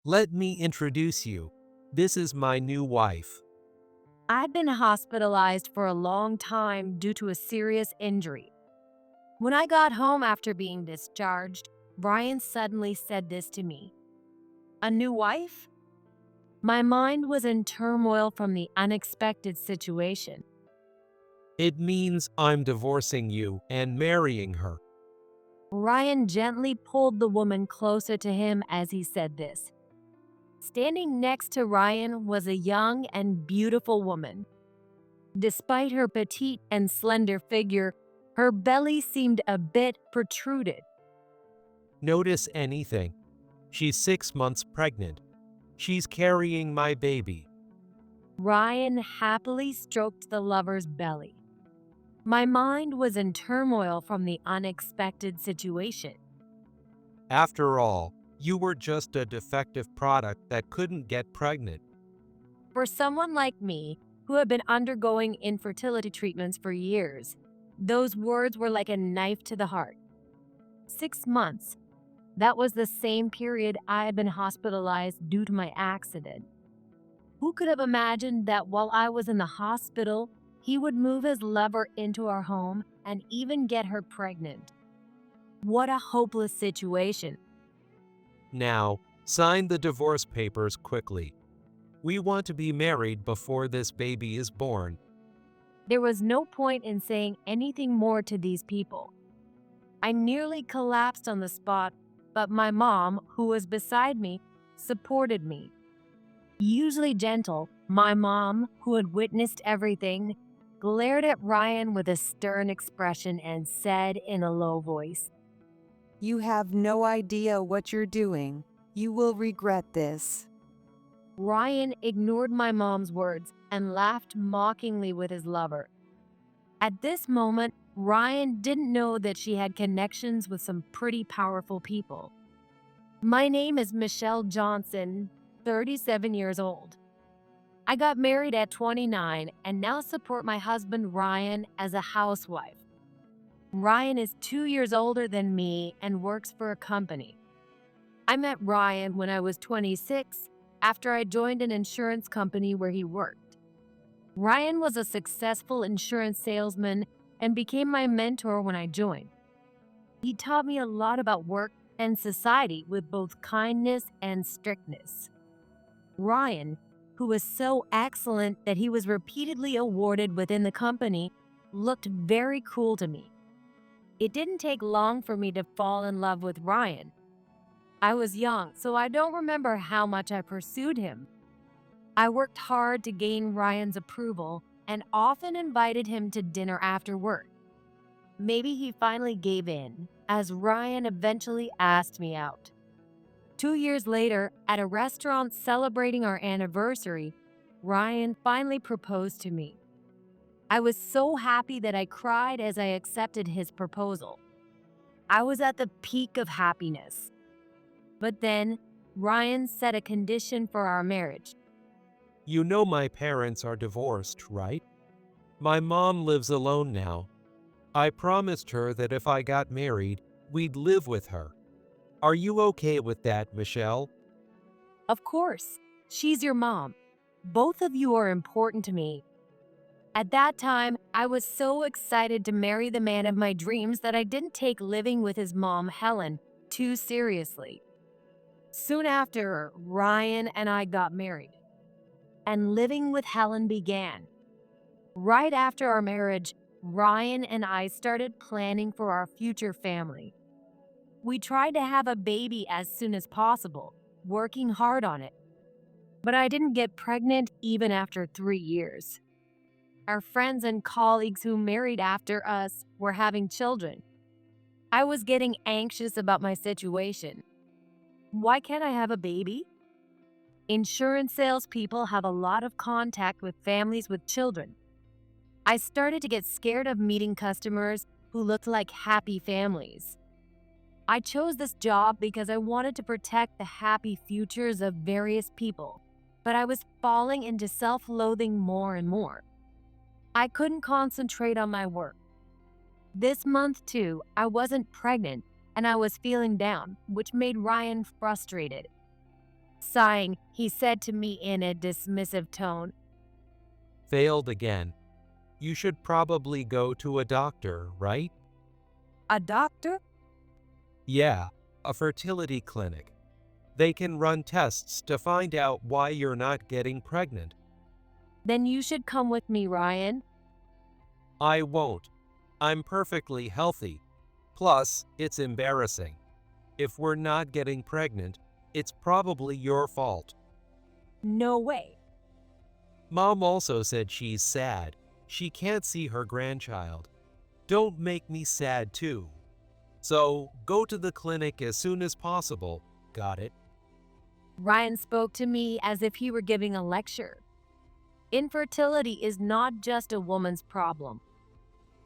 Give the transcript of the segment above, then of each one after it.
Let me introduce you. This is my new wife. I'd been hospitalized for a long time due to a serious injury. When I got home after being discharged, Brian suddenly said this to me. A new wife? My mind was in turmoil from the unexpected situation. It means I'm divorcing you and marrying her. Ryan gently pulled the woman closer to him as he said this. Standing next to Ryan was a young and beautiful woman. Despite her petite and slender figure, her belly seemed a bit protruded. Notice anything? She's 6 months pregnant. She's carrying my baby. Ryan happily stroked the lover's belly. My mind was in turmoil from the unexpected situation. After all, you were just a defective product that couldn't get pregnant. For someone like me, who had been undergoing infertility treatments for years, those words were like a knife to the heart. 6 months. That was the same period I had been hospitalized due to my accident. Who could have imagined that while I was in the hospital, he would move his lover into our home and even get her pregnant? What a hopeless situation. Now, sign the divorce papers quickly. We want to be married before this baby is born. There was no point in saying anything more to these people. I nearly collapsed on the spot, but my mom, who was beside me, supported me. Usually gentle, my mom, who had witnessed everything, glared at Ryan with a stern expression and said in a low voice, You have no idea what you're doing. You will regret this. Ryan ignored my mom's words and laughed mockingly with his lover. At this moment, Ryan didn't know that she had connections with some pretty powerful people. My name is Michelle Johnson, 37 years old. I got married at 29 and now support my husband Ryan as a housewife. Ryan is 2 years older than me and works for a company. I met Ryan when I was 26 after I joined an insurance company where he worked. Ryan was a successful insurance salesman and became my mentor when I joined. He taught me a lot about work and society with both kindness and strictness. Ryan, who was so excellent that he was repeatedly awarded within the company, looked very cool to me. It didn't take long for me to fall in love with Ryan. I was young, so I don't remember how much I pursued him. I worked hard to gain Ryan's approval and often invited him to dinner after work. Maybe he finally gave in, as Ryan eventually asked me out. 2 years later, at a restaurant celebrating our anniversary, Ryan finally proposed to me. I was so happy that I cried as I accepted his proposal. I was at the peak of happiness. But then, Ryan set a condition for our marriage. You know my parents are divorced, right? My mom lives alone now. I promised her that if I got married, we'd live with her. Are you okay with that, Michelle? Of course, she's your mom. Both of you are important to me. At that time, I was so excited to marry the man of my dreams that I didn't take living with his mom, Helen, too seriously. Soon after, Ryan and I got married, and living with Helen began. Right after our marriage, Ryan and I started planning for our future family. We tried to have a baby as soon as possible, working hard on it. But I didn't get pregnant even after 3 years. Our friends and colleagues who married after us were having children. I was getting anxious about my situation. Why can't I have a baby? Insurance salespeople have a lot of contact with families with children. I started to get scared of meeting customers who looked like happy families. I chose this job because I wanted to protect the happy futures of various people, but I was falling into self-loathing more and more. I couldn't concentrate on my work. This month, too, I wasn't pregnant and I was feeling down, which made Ryan frustrated. Sighing, he said to me in a dismissive tone, Failed again. You should probably go to a doctor, right? A doctor? Yeah, a fertility clinic. They can run tests to find out why you're not getting pregnant. Then you should come with me, Ryan. I won't. I'm perfectly healthy. Plus, it's embarrassing. If we're not getting pregnant, it's probably your fault. No way. Mom also said she's sad. She can't see her grandchild. Don't make me sad too. So, go to the clinic as soon as possible. Got it? Ryan spoke to me as if he were giving a lecture. Infertility is not just a woman's problem.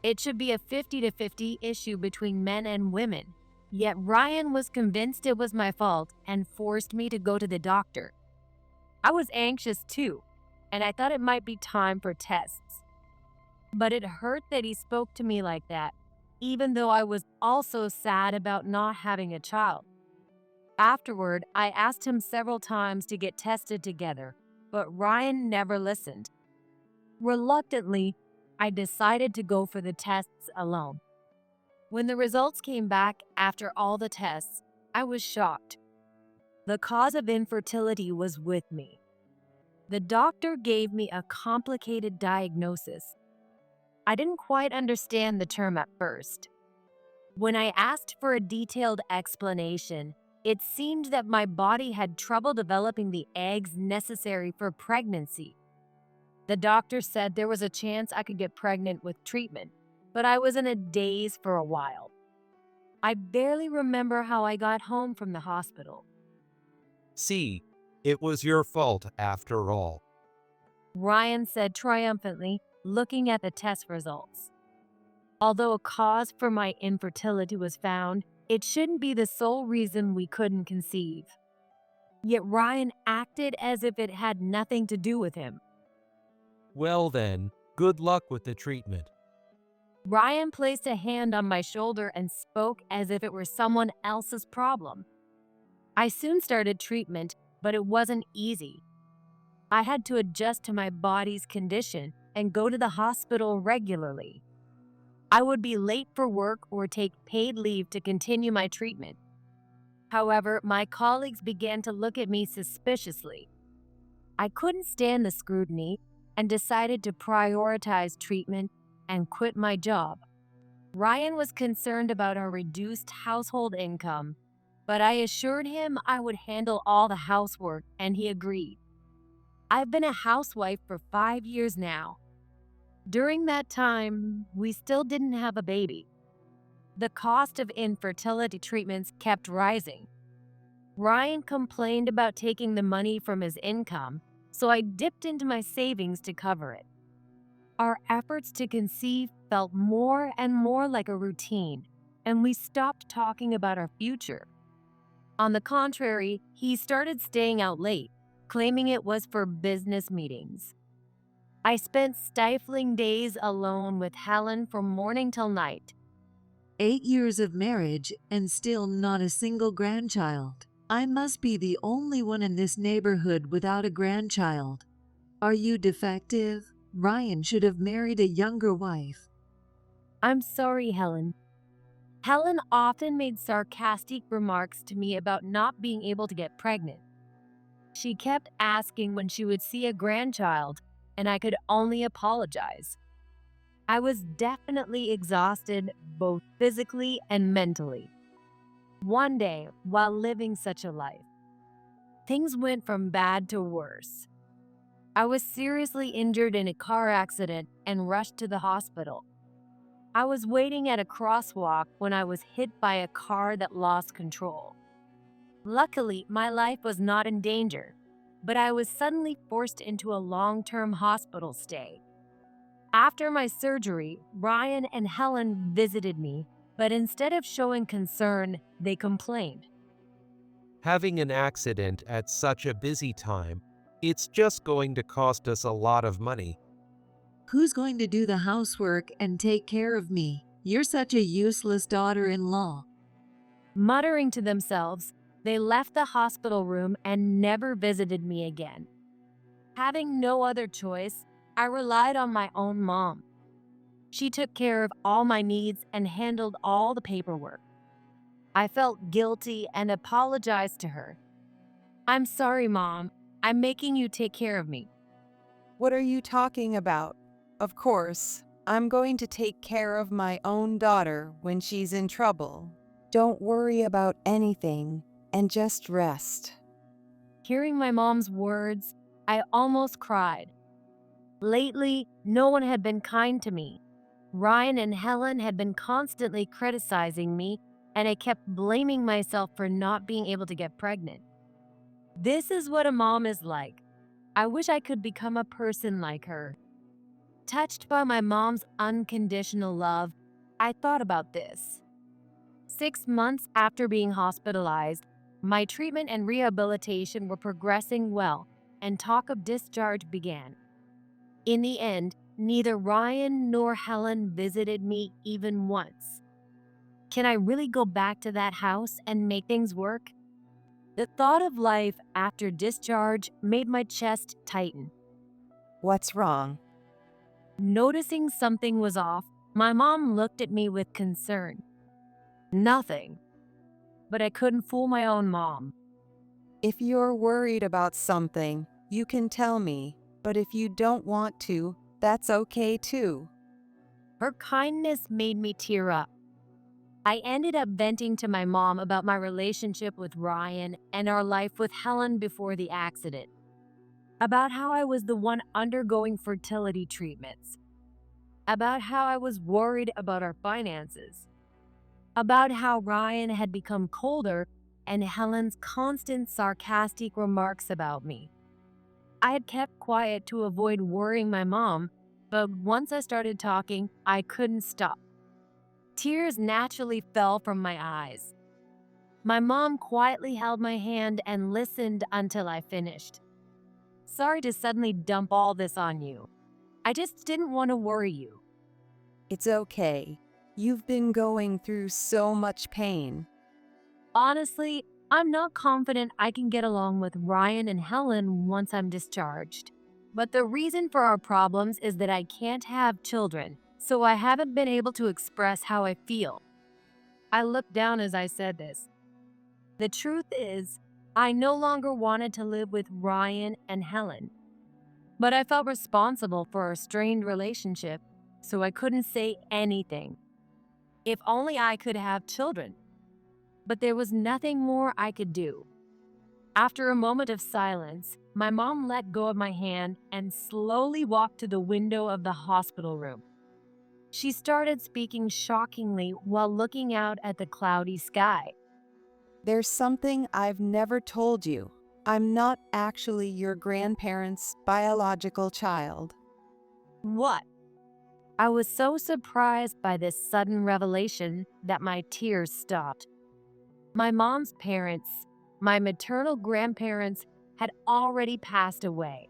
It should be a 50-50 issue between men and women. Yet Ryan was convinced it was my fault and forced me to go to the doctor. I was anxious too, and I thought it might be time for tests. But it hurt that he spoke to me like that, even though I was also sad about not having a child. Afterward, I asked him several times to get tested together, but Ryan never listened. Reluctantly, I decided to go for the tests alone. When the results came back after all the tests, I was shocked. The cause of infertility was with me. The doctor gave me a complicated diagnosis. I didn't quite understand the term at first. When I asked for a detailed explanation, it seemed that my body had trouble developing the eggs necessary for pregnancy. The doctor said there was a chance I could get pregnant with treatment, but I was in a daze for a while. I barely remember how I got home from the hospital. See, it was your fault after all. Ryan said triumphantly, looking at the test results. Although a cause for my infertility was found, it shouldn't be the sole reason we couldn't conceive. Yet Ryan acted as if it had nothing to do with him. Well then, good luck with the treatment. Ryan placed a hand on my shoulder and spoke as if it were someone else's problem. I soon started treatment, but it wasn't easy. I had to adjust to my body's condition and go to the hospital regularly. I would be late for work or take paid leave to continue my treatment. However, my colleagues began to look at me suspiciously. I couldn't stand the scrutiny and decided to prioritize treatment and quit my job. Ryan was concerned about our reduced household income, but I assured him I would handle all the housework, and he agreed. I've been a housewife for 5 years now. During that time, we still didn't have a baby. The cost of infertility treatments kept rising. Ryan complained about taking the money from his income, so I dipped into my savings to cover it. Our efforts to conceive felt more and more like a routine, and we stopped talking about our future. On the contrary, he started staying out late, claiming it was for business meetings. I spent stifling days alone with Helen from morning till night. 8 years of marriage and still not a single grandchild. I must be the only one in this neighborhood without a grandchild. Are you defective? Ryan should have married a younger wife. I'm sorry, Helen. Helen often made sarcastic remarks to me about not being able to get pregnant. She kept asking when she would see a grandchild, and I could only apologize. I was definitely exhausted, both physically and mentally. One day, while living such a life, things went from bad to worse. I was seriously injured in a car accident and rushed to the hospital. I was waiting at a crosswalk when I was hit by a car that lost control. Luckily, my life was not in danger, but I was suddenly forced into a long-term hospital stay. After my surgery, Ryan and Helen visited me, but instead of showing concern, they complained. Having an accident at such a busy time, it's just going to cost us a lot of money. Who's going to do the housework and take care of me? You're such a useless daughter-in-law. Muttering to themselves, They left the hospital room and never visited me again. Having no other choice, I relied on my own mom. She took care of all my needs and handled all the paperwork. I felt guilty and apologized to her. "I'm sorry, Mom. I'm making you take care of me." What are you talking about? Of course, I'm going to take care of my own daughter when she's in trouble. Don't worry about anything and just rest. Hearing my mom's words, I almost cried. Lately, no one had been kind to me. Ryan and Helen had been constantly criticizing me, and I kept blaming myself for not being able to get pregnant. This is what a mom is like. I wish I could become a person like her. Touched by my mom's unconditional love, I thought about this. 6 months after being hospitalized, my treatment and rehabilitation were progressing well, and talk of discharge began. In the end, neither Ryan nor Helen visited me even once. Can I really go back to that house and make things work? The thought of life after discharge made my chest tighten. What's wrong? Noticing something was off, my mom looked at me with concern. Nothing. But I couldn't fool my own mom. If you're worried about something, you can tell me, but if you don't want to, that's okay too. Her kindness made me tear up. I ended up venting to my mom about my relationship with Ryan and our life with Helen before the accident. About how I was the one undergoing fertility treatments. About how I was worried about our finances. About how Ryan had become colder and Helen's constant sarcastic remarks about me. I had kept quiet to avoid worrying my mom, but once I started talking, I couldn't stop. Tears naturally fell from my eyes. My mom quietly held my hand and listened until I finished. "Sorry to suddenly dump all this on you. I just didn't want to worry you." It's okay. You've been going through so much pain. Honestly, I'm not confident I can get along with Ryan and Helen once I'm discharged. But the reason for our problems is that I can't have children, so I haven't been able to express how I feel. I looked down as I said this. The truth is, I no longer wanted to live with Ryan and Helen. But I felt responsible for our strained relationship, so I couldn't say anything. If only I could have children. But there was nothing more I could do. After a moment of silence, my mom let go of my hand and slowly walked to the window of the hospital room. She started speaking shockingly while looking out at the cloudy sky. There's something I've never told you. I'm not actually your grandparents' biological child. What? I was so surprised by this sudden revelation that my tears stopped. My mom's parents, my maternal grandparents, had already passed away.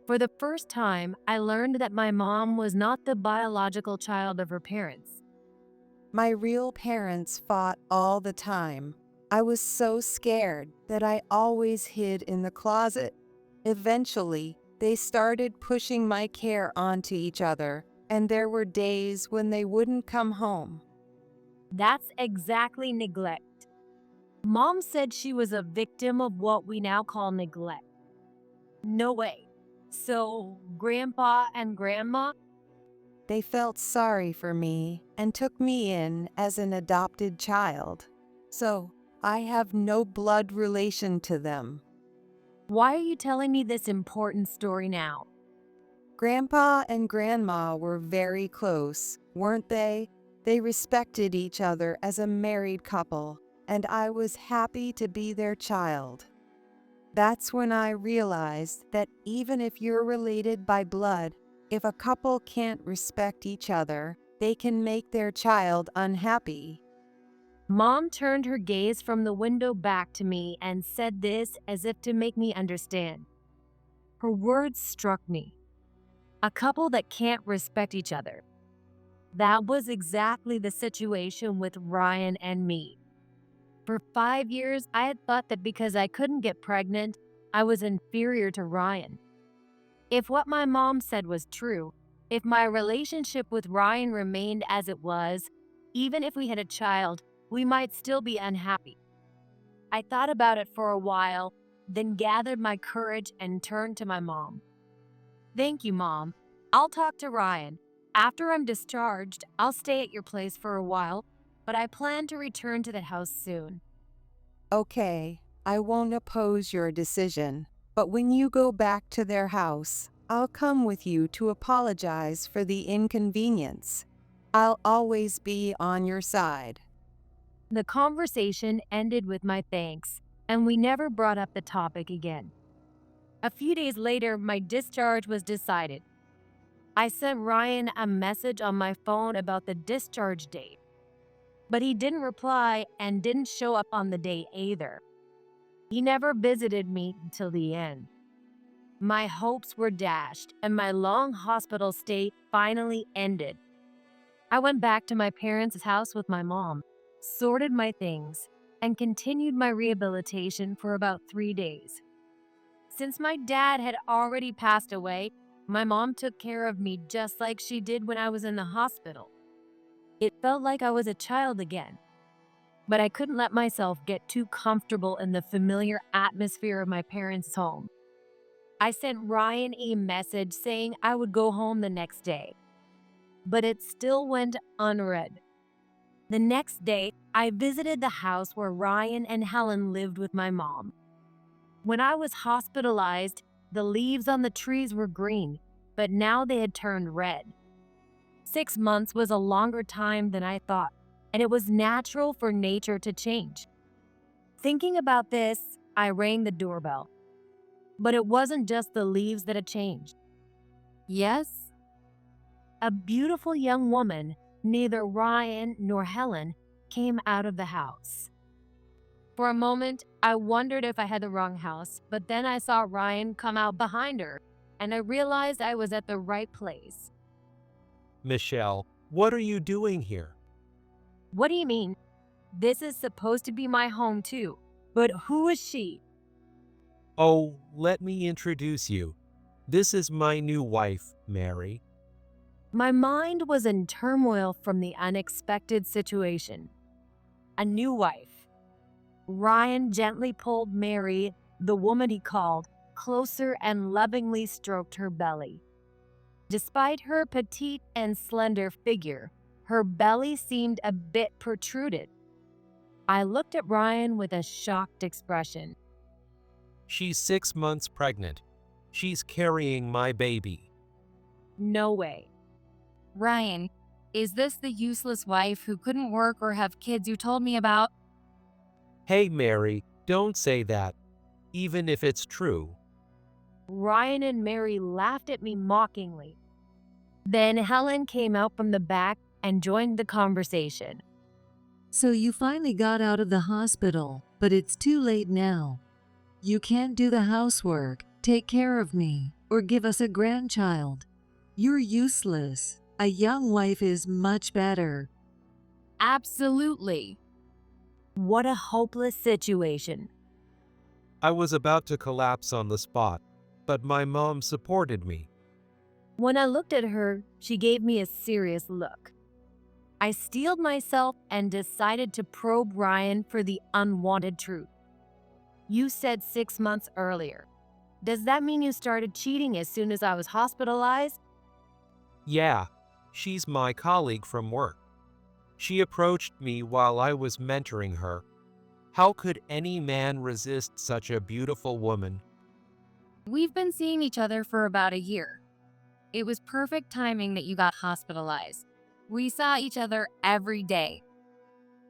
For the first time, I learned that my mom was not the biological child of her parents. My real parents fought all the time. I was so scared that I always hid in the closet. Eventually, they started pushing my care onto each other, and there were days when they wouldn't come home. That's exactly neglect. Mom said she was a victim of what we now call neglect. No way. So, Grandpa and Grandma? They felt sorry for me and took me in as an adopted child. So, I have no blood relation to them. Why are you telling me this important story now? Grandpa and Grandma were very close, weren't they? They respected each other as a married couple, and I was happy to be their child. That's when I realized that even if you're related by blood, if a couple can't respect each other, they can make their child unhappy. Mom turned her gaze from the window back to me and said this as if to make me understand. Her words struck me. A couple that can't respect each other. That was exactly the situation with Ryan and me. For 5 years, I had thought that because I couldn't get pregnant, I was inferior to Ryan. If what my mom said was true, if my relationship with Ryan remained as it was, even if we had a child, we might still be unhappy. I thought about it for a while, then gathered my courage and turned to my mom. Thank you, Mom. I'll talk to Ryan. After I'm discharged, I'll stay at your place for a while, but I plan to return to the house soon. Okay, I won't oppose your decision, but when you go back to their house, I'll come with you to apologize for the inconvenience. I'll always be on your side. The conversation ended with my thanks, and we never brought up the topic again. A few days later, my discharge was decided. I sent Ryan a message on my phone about the discharge date, but he didn't reply and didn't show up on the day either. He never visited me until the end. My hopes were dashed, and my long hospital stay finally ended. I went back to my parents' house with my mom, sorted my things, and continued my rehabilitation for about 3 days. Since my dad had already passed away, my mom took care of me just like she did when I was in the hospital. It felt like I was a child again, but I couldn't let myself get too comfortable in the familiar atmosphere of my parents' home. I sent Ryan a message saying I would go home the next day, but it still went unread. The next day, I visited the house where Ryan and Helen lived with my mom. When I was hospitalized, the leaves on the trees were green, but now they had turned red. 6 months was a longer time than I thought, and it was natural for nature to change. Thinking about this, I rang the doorbell. But it wasn't just the leaves that had changed. Yes, a beautiful young woman, neither Ryan nor Helen, came out of the house. For a moment, I wondered if I had the wrong house, but then I saw Ryan come out behind her, and I realized I was at the right place. Michelle, what are you doing here? What do you mean? This is supposed to be my home too, but who is she? Oh, let me introduce you. This is my new wife, Mary. My mind was in turmoil from the unexpected situation. A new wife. Ryan gently pulled Mary, the woman he called, closer and lovingly stroked her belly. Despite her petite and slender figure, her belly seemed a bit protruded. I looked at Ryan with a shocked expression. She's 6 months pregnant. She's carrying my baby. No way. Ryan, is this the useless wife who couldn't work or have kids you told me about? Hey, Mary, don't say that, even if it's true. Ryan and Mary laughed at me mockingly. Then Helen came out from the back and joined the conversation. So you finally got out of the hospital, but it's too late now. You can't do the housework, take care of me, or give us a grandchild. You're useless. A young wife is much better. Absolutely. What a hopeless situation. I was about to collapse on the spot, but my mom supported me. When I looked at her, she gave me a serious look. I steeled myself and decided to probe Ryan for the unwanted truth. You said 6 months earlier. Does that mean you started cheating as soon as I was hospitalized? Yeah, she's my colleague from work. She approached me while I was mentoring her. How could any man resist such a beautiful woman? We've been seeing each other for about a year. It was perfect timing that you got hospitalized. We saw each other every day.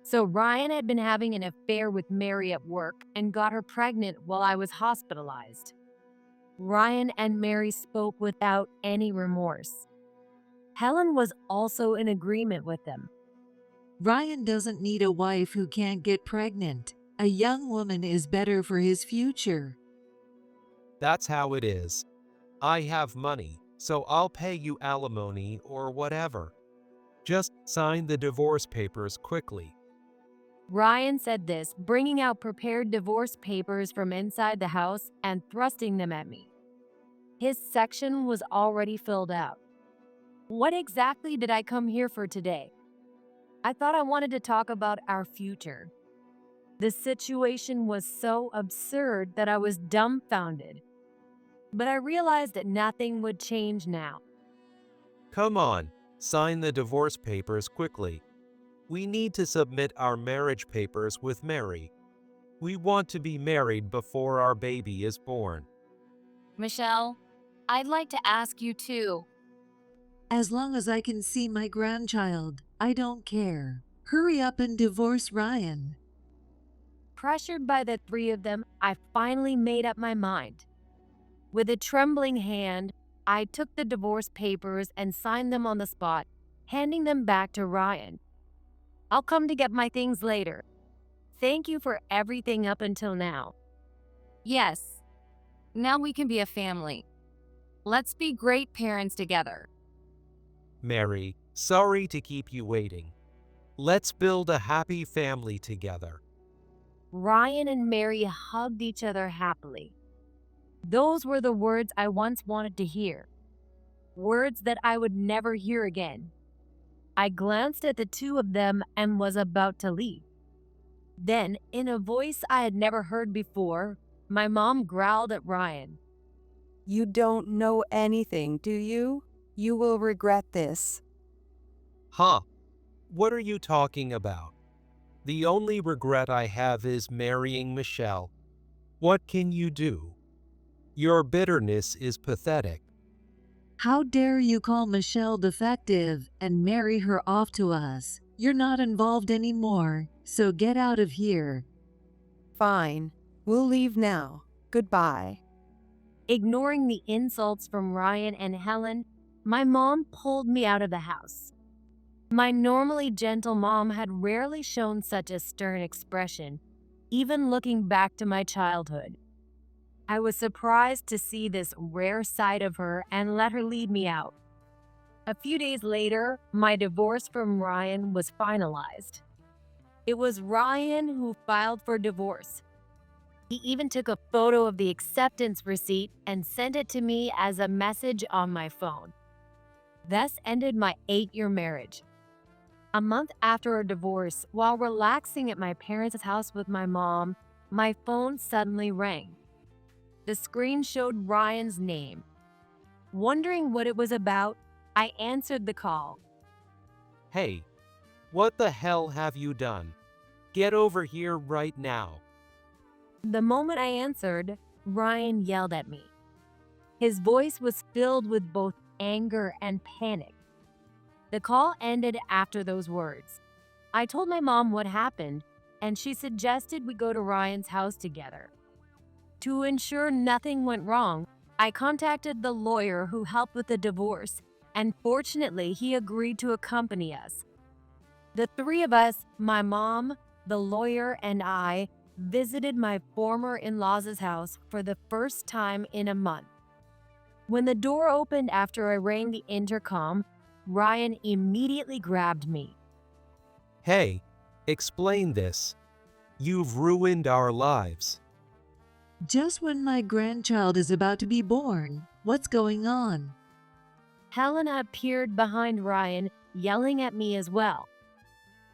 So Ryan had been having an affair with Mary at work and got her pregnant while I was hospitalized. Ryan and Mary spoke without any remorse. Helen was also in agreement with them. Ryan doesn't need a wife who can't get pregnant. A young woman is better for his future. That's how it is. I have money, so I'll pay you alimony or whatever. Just sign the divorce papers quickly. Ryan said this, bringing out prepared divorce papers from inside the house and thrusting them at me. His section was already filled out. What exactly did I come here for today? I thought I wanted to talk about our future. The situation was so absurd that I was dumbfounded. But I realized that nothing would change now. Come on, sign the divorce papers quickly. We need to submit our marriage papers with Mary. We want to be married before our baby is born. Michelle, I'd like to ask you too. As long as I can see my grandchild, I don't care. Hurry up and divorce Ryan. Pressured by the three of them, I finally made up my mind. With a trembling hand, I took the divorce papers and signed them on the spot, handing them back to Ryan. I'll come to get my things later. Thank you for everything up until now. Yes, now we can be a family. Let's be great parents together. Mary, sorry to keep you waiting. Let's build a happy family together. Ryan and Mary hugged each other happily. Those were the words I once wanted to hear. Words that I would never hear again. I glanced at the two of them and was about to leave. Then, in a voice I had never heard before, my mom growled at Ryan. You don't know anything, do you? You will regret this. Huh? What are you talking about? The only regret I have is marrying Michelle. What can you do? Your bitterness is pathetic. How dare you call Michelle defective and marry her off to us? You're not involved anymore, so get out of here. Fine. We'll leave now. Goodbye. Ignoring the insults from Ryan and Helen, my mom pulled me out of the house. My normally gentle mom had rarely shown such a stern expression, even looking back to my childhood. I was surprised to see this rare side of her and let her lead me out. A few days later, my divorce from Ryan was finalized. It was Ryan who filed for divorce. He even took a photo of the acceptance receipt and sent it to me as a message on my phone. Thus ended my 8-year marriage. A month after our divorce, while relaxing at my parents' house with my mom, my phone suddenly rang. The screen showed Ryan's name. Wondering what it was about, I answered the call. Hey, what the hell have you done? Get over here right now. The moment I answered, Ryan yelled at me. His voice was filled with both anger and panic. The call ended after those words. I told my mom what happened, and she suggested we go to Ryan's house together. To ensure nothing went wrong, I contacted the lawyer who helped with the divorce, and fortunately, he agreed to accompany us. The three of us, my mom, the lawyer, and I, visited my former in-laws' house for the first time in a month. When the door opened after I rang the intercom, Ryan immediately grabbed me. Hey, explain this. You've ruined our lives. Just when my grandchild is about to be born, what's going on? Helen appeared behind Ryan, yelling at me as well.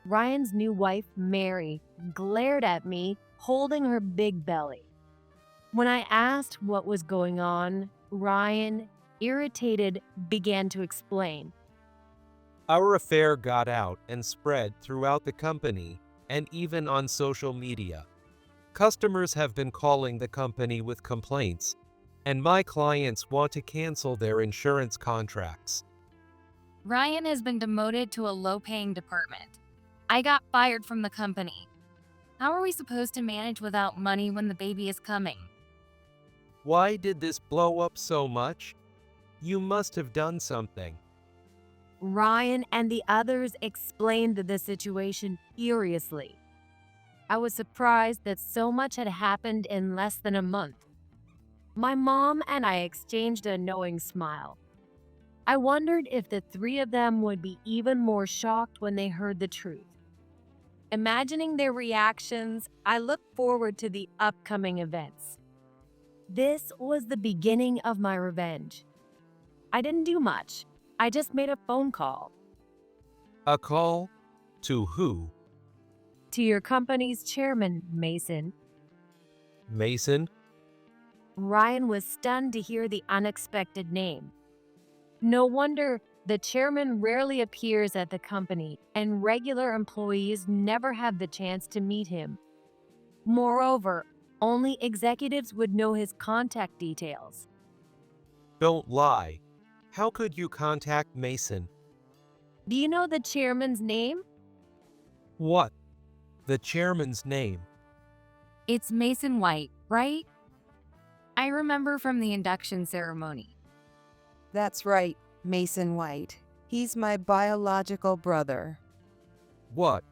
Ryan's new wife, Mary, glared at me, holding her big belly. When I asked what was going on, Ryan, irritated, began to explain. Our affair got out and spread throughout the company and even on social media. Customers have been calling the company with complaints, and my clients want to cancel their insurance contracts. Ryan has been demoted to a low-paying department. I got fired from the company. How are we supposed to manage without money when the baby is coming? Why did this blow up so much? You must have done something. Ryan and the others explained the situation furiously. I was surprised that so much had happened in less than a month. My mom and I exchanged a knowing smile. I wondered if the three of them would be even more shocked when they heard the truth. Imagining their reactions, I looked forward to the upcoming events. This was the beginning of my revenge. I didn't do much. I just made a phone call A call? To who? to your company's chairman, Mason. Mason? Ryan was stunned to hear the unexpected name. No wonder the chairman rarely appears at the company, and regular employees never have the chance to meet him. Moreover, only executives would know his contact details. Don't lie. How could you contact Mason? Do you know the chairman's name? What? The chairman's name. It's Mason White, right? I remember from the induction ceremony. That's right, Mason White. He's my biological brother. What?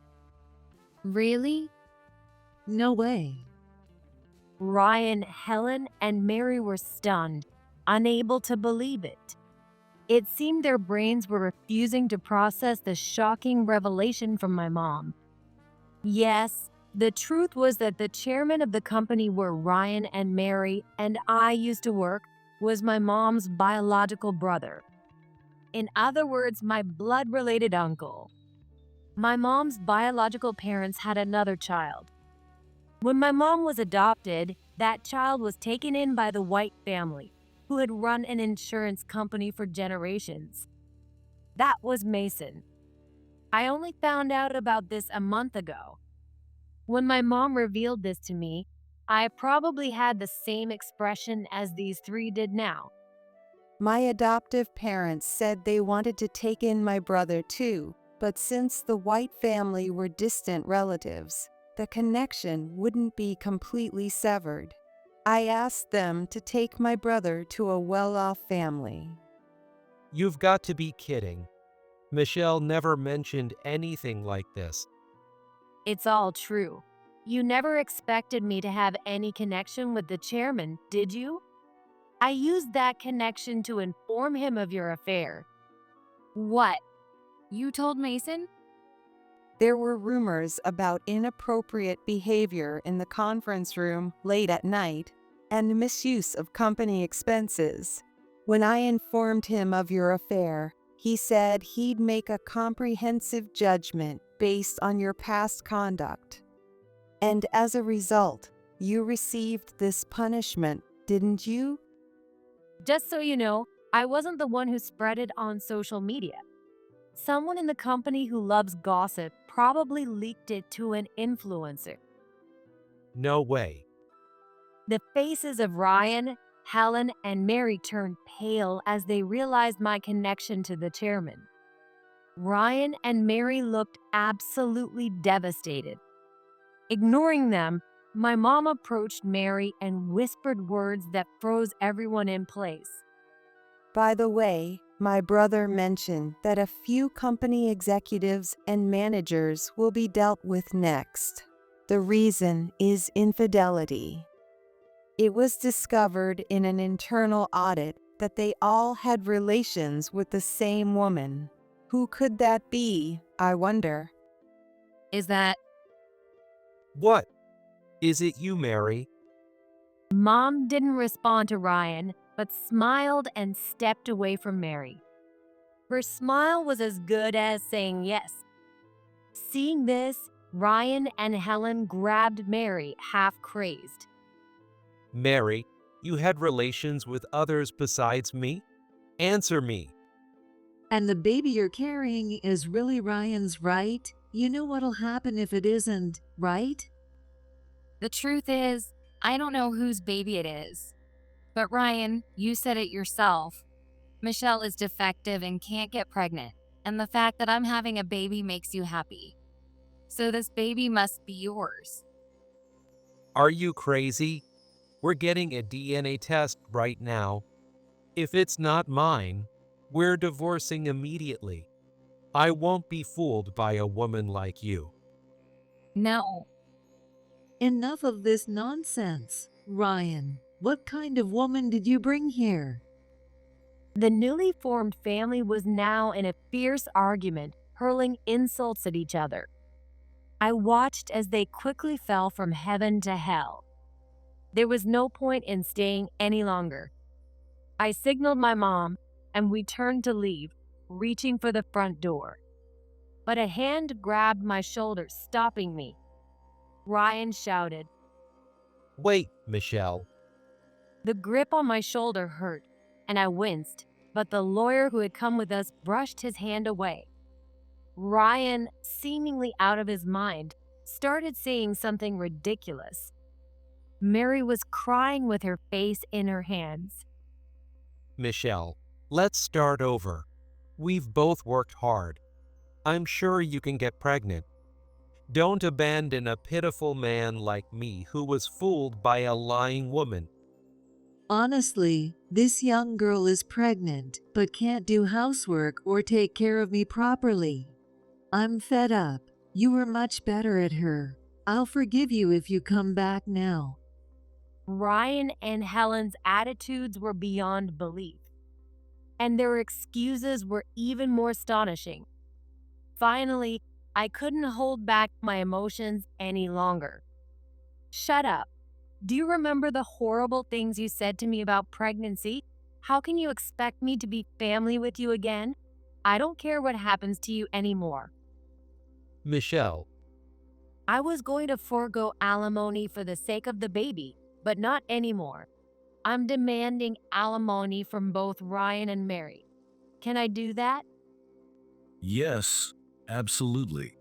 Really? No way. Ryan, Helen, and Mary were stunned, unable to believe it. It seemed their brains were refusing to process the shocking revelation from my mom. Yes, the truth was that the chairman of the company where Ryan and Mary and I used to work was my mom's biological brother. In other words, my blood-related uncle. My mom's biological parents had another child. When my mom was adopted, that child was taken in by the White family, who had run an insurance company for generations. That was Mason. I only found out about this a month ago. When my mom revealed this to me, I probably had the same expression as these three did now. My adoptive parents said they wanted to take in my brother too, but since the White family were distant relatives, the connection wouldn't be completely severed. I asked them to take my brother to a well-off family. You've got to be kidding. Michelle never mentioned anything like this. It's all true. You never expected me to have any connection with the chairman, did you? I used that connection to inform him of your affair. What? You told Mason? There were rumors about inappropriate behavior in the conference room late at night and misuse of company expenses. When I informed him of your affair, he said he'd make a comprehensive judgment based on your past conduct. And as a result, you received this punishment, didn't you? Just so you know, I wasn't the one who spread it on social media. Someone in the company who loves gossip probably leaked it to an influencer. No way. The faces of Ryan, Helen, and Mary turned pale as they realized my connection to the chairman. Ryan and Mary looked absolutely devastated. Ignoring them, my mom approached Mary and whispered words that froze everyone in place. By the way, my brother mentioned that a few company executives and managers will be dealt with next. The reason is infidelity. It was discovered in an internal audit that they all had relations with the same woman. Who could that be, I wonder? Is that What? Is it you, Mary? Mom didn't respond to Ryan, but smiled and stepped away from Mary. Her smile was as good as saying yes. Seeing this, Ryan and Helen grabbed Mary, half crazed. Mary, you had relations with others besides me? Answer me. And the baby you're carrying is really Ryan's, right? You know what'll happen if it isn't, right? the truth is, I don't know whose baby it is. But Ryan, you said it yourself. Michelle is defective and can't get pregnant, and the fact that I'm having a baby makes you happy. So this baby must be yours. Are you crazy? We're getting a DNA test right now. If it's not mine, we're divorcing immediately. I won't be fooled by a woman like you. No. Enough of this nonsense. Ryan, what kind of woman did you bring here? The newly formed family was now in a fierce argument, hurling insults at each other. I watched as they quickly fell from heaven to hell. There was no point in staying any longer. I signaled my mom, and we turned to leave, reaching for the front door. But a hand grabbed my shoulder, stopping me. Ryan shouted. Wait, Michelle. The grip on my shoulder hurt, and I winced, but the lawyer who had come with us brushed his hand away. Ryan, seemingly out of his mind, started saying something ridiculous. Mary was crying with her face in her hands. Michelle, let's start over. We've both worked hard. I'm sure you can get pregnant. Don't abandon a pitiful man like me who was fooled by a lying woman. Honestly, this young girl is pregnant but can't do housework or take care of me properly. I'm fed up. You were much better at her. I'll forgive you if you come back now. Ryan and Helen's attitudes were beyond belief, and their excuses were even more astonishing. Finally, I couldn't hold back my emotions any longer. Shut up. Do you remember the horrible things you said to me about pregnancy? How can you expect me to be family with you again? I don't care what happens to you anymore. Michelle, I was going to forego alimony for the sake of the baby, but not anymore. I'm demanding alimony from both Ryan and Mary. Can I do that? Yes, absolutely.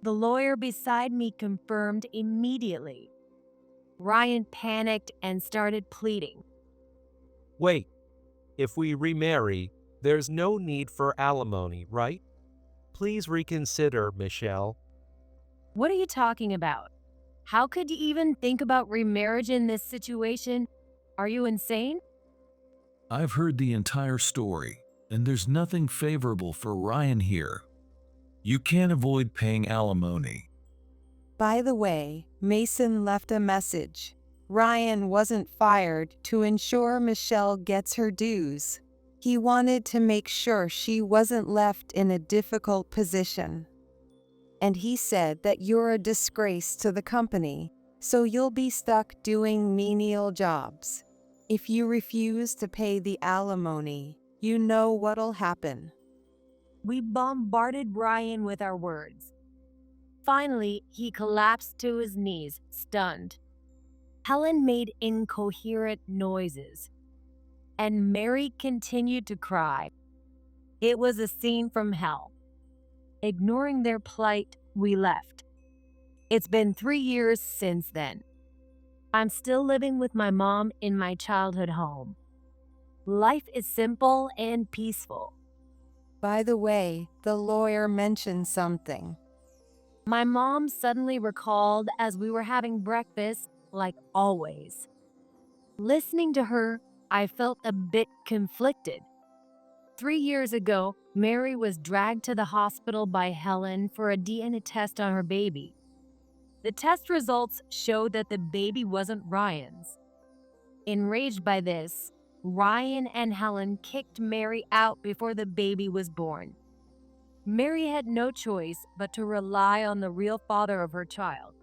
The lawyer beside me confirmed immediately. Ryan panicked and started pleading. wait. If we remarry, there's no need for alimony, right? Please reconsider, Michelle. What are you talking about? How could you even think about remarriage in this situation? Are you insane? I've heard the entire story, and there's nothing favorable for Ryan here. You can't avoid paying alimony. By the way, Mason left a message. Ryan wasn't fired to ensure Michelle gets her dues. He wanted to make sure she wasn't left in a difficult position. And he said that you're a disgrace to the company, so you'll be stuck doing menial jobs. If you refuse to pay the alimony, you know what'll happen. We bombarded Ryan with our words. Finally, he collapsed to his knees, stunned. Helen made incoherent noises, and Mary continued to cry. It was a scene from hell. Ignoring their plight, we left. It's been 3 years since then. I'm still living with my mom in my childhood home. Life is simple and peaceful. By the way, the lawyer mentioned something. My mom suddenly recalled as we were having breakfast, like always. Listening to her, I felt a bit conflicted. 3 years ago, Mary was dragged to the hospital by Helen for a DNA test on her baby. The test results showed that the baby wasn't Ryan's. Enraged by this, Ryan and Helen kicked Mary out before the baby was born. Mary had no choice but to rely on the real father of her child.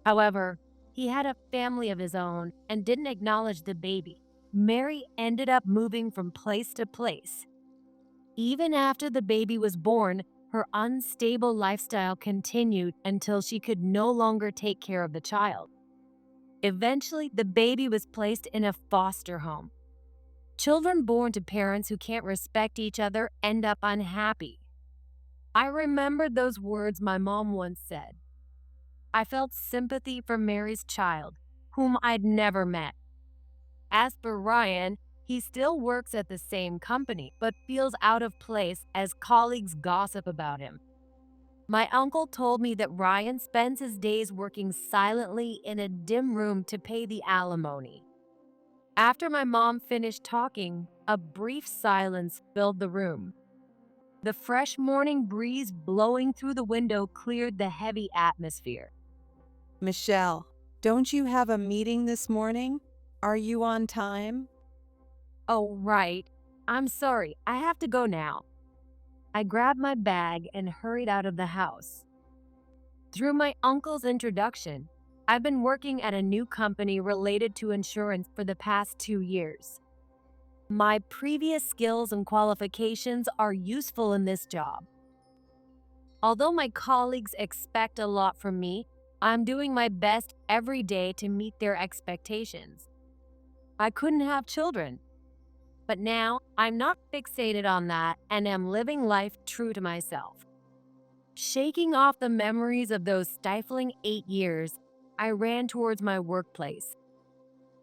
However, he had a family of his own and didn't acknowledge the baby. Mary ended up moving from place to place. Even after the baby was born, her unstable lifestyle continued until she could no longer take care of the child. Eventually, the baby was placed in a foster home. Children born to parents who can't respect each other end up unhappy. I remembered those words my mom once said. I felt sympathy for Mary's child, whom I'd never met. As for Ryan, he still works at the same company, but feels out of place as colleagues gossip about him. My uncle told me that Ryan spends his days working silently in a dim room to pay the alimony. After my mom finished talking, a brief silence filled the room. The fresh morning breeze blowing through the window cleared the heavy atmosphere. Michelle, don't you have a meeting this morning? Are you on time? Oh, right. I'm sorry. I have to go now. I grabbed my bag and hurried out of the house. Through my uncle's introduction, I've been working at a new company related to insurance for the past 2 years. My previous skills and qualifications are useful in this job. Although my colleagues expect a lot from me, I'm doing my best every day to meet their expectations. I couldn't have children, but now I'm not fixated on that and am living life true to myself. Shaking off the memories of those stifling 8 years, I ran towards my workplace.